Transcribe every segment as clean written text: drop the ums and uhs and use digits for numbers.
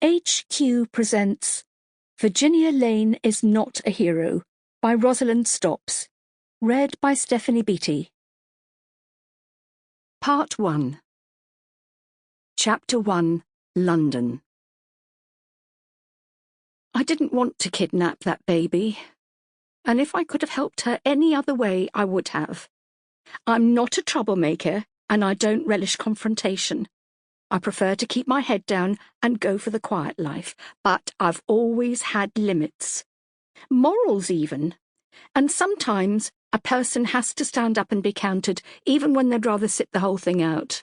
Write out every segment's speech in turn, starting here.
HQ presents Virginia Lane is Not a Hero by Rosalind Stops. Read by Stephanie Beattie. Part 1. Chapter 1. London. I didn't want to kidnap that baby, and if I could have helped her any other way, I would have. I'm not a troublemaker, and I don't relish confrontation. I prefer to keep my head down and go for the quiet life, but I've always had limits. Morals even. And sometimes a person has to stand up and be counted, even when they'd rather sit the whole thing out.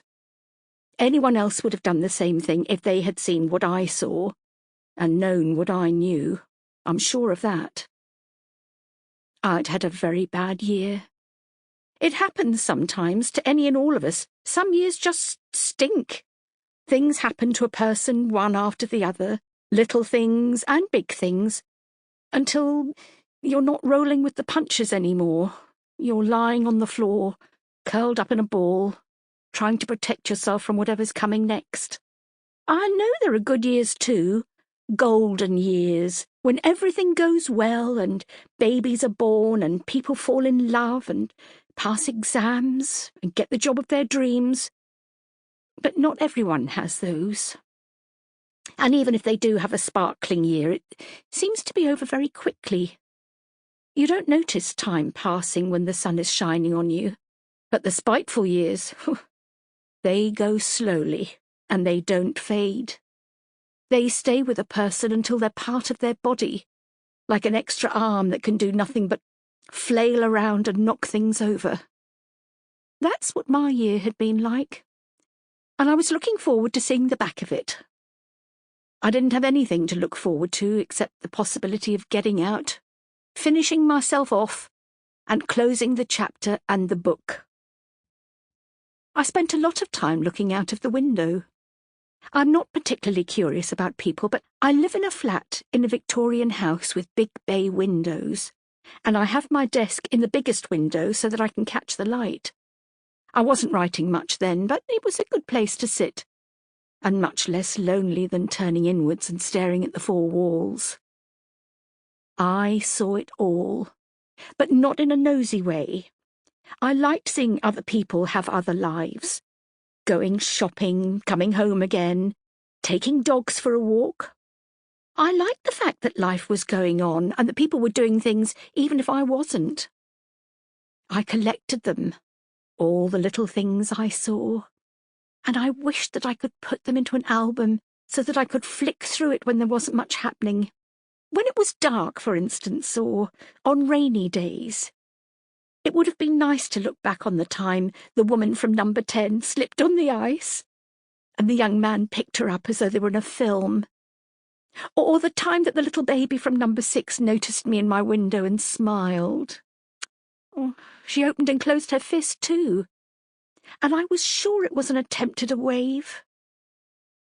Anyone else would have done the same thing if they had seen what I saw, and known what I knew. I'm sure of that. I'd had a very bad year. It happens sometimes to any and all of us. Some years just stink. Things happen to a person one after the other, little things and big things, until you're not rolling with the punches anymore. You're lying on the floor, curled up in a ball, trying to protect yourself from whatever's coming next. I know there are good years too, golden years, when everything goes well and babies are born and people fall in love and pass exams and get the job of their dreams. But not everyone has those. And even if they do have a sparkling year, it seems to be over very quickly. You don't notice time passing when the sun is shining on you. But the spiteful years, they go slowly, and they don't fade. They stay with a person until they're part of their body, like an extra arm that can do nothing but flail around and knock things over. That's what my year had been like. And I was looking forward to seeing the back of it. I didn't have anything to look forward to except the possibility of getting out, finishing myself off, and closing the chapter and the book. I spent a lot of time looking out of the window. I'm not particularly curious about people, but I live in a flat in a Victorian house with big bay windows, and I have my desk in the biggest window so that I can catch the light. I wasn't writing much then, but it was a good place to sit, and much less lonely than turning inwards and staring at the four walls. I saw it all, but not in a nosy way. I liked seeing other people have other lives, going shopping, coming home again, taking dogs for a walk. I liked the fact that life was going on and that people were doing things even if I wasn't. I collected them. All the little things I saw, and I wished that I could put them into an album so that I could flick through it when there wasn't much happening. When it was dark, for instance, or on rainy days. It would have been nice to look back on the time the woman from number 10 slipped on the ice, and the young man picked her up as though they were in a film. Or the time that the little baby from number 6 noticed me in my window and smiled. Oh, she opened and closed her fist too, and I was sure it was an attempt at a wave.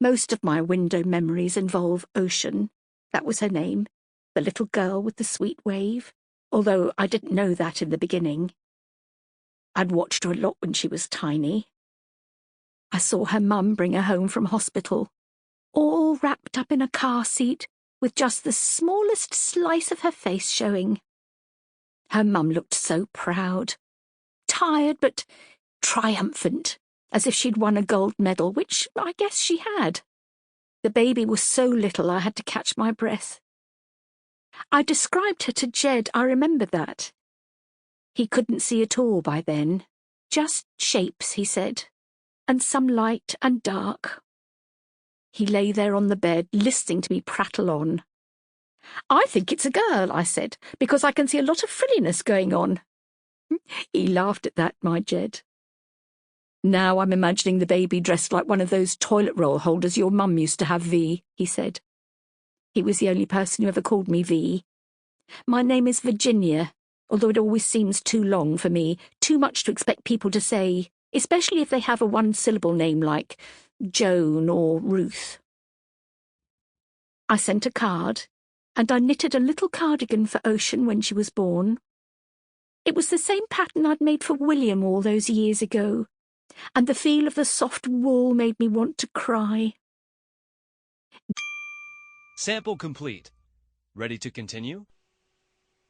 Most of my window memories involve Ocean, that was her name, the little girl with the sweet wave, although I didn't know that in the beginning. I'd watched her a lot when she was tiny. I saw her mum bring her home from hospital, all wrapped up in a car seat, with just the smallest slice of her face showing. Her mum looked so proud, tired but triumphant, as if she'd won a gold medal, which I guess she had. The baby was so little I had to catch my breath. I described her to Jed, I remember that. He couldn't see at all by then, just shapes, he said, and some light and dark. He lay there on the bed, listening to me prattle on. I think it's a girl, I said, because I can see a lot of frilliness going on. He laughed at that, my Jed. Now I'm imagining the baby dressed like one of those toilet roll holders your mum used to have, V, he said. He was the only person who ever called me V. My name is Virginia, although it always seems too long for me, too much to expect people to say, especially if they have a one-syllable name like Joan or Ruth. I sent a card, and I knitted a little cardigan for Ocean when she was born. It was the same pattern I'd made for William all those years ago, and the feel of the soft wool made me want to cry. Sample complete. Ready to continue?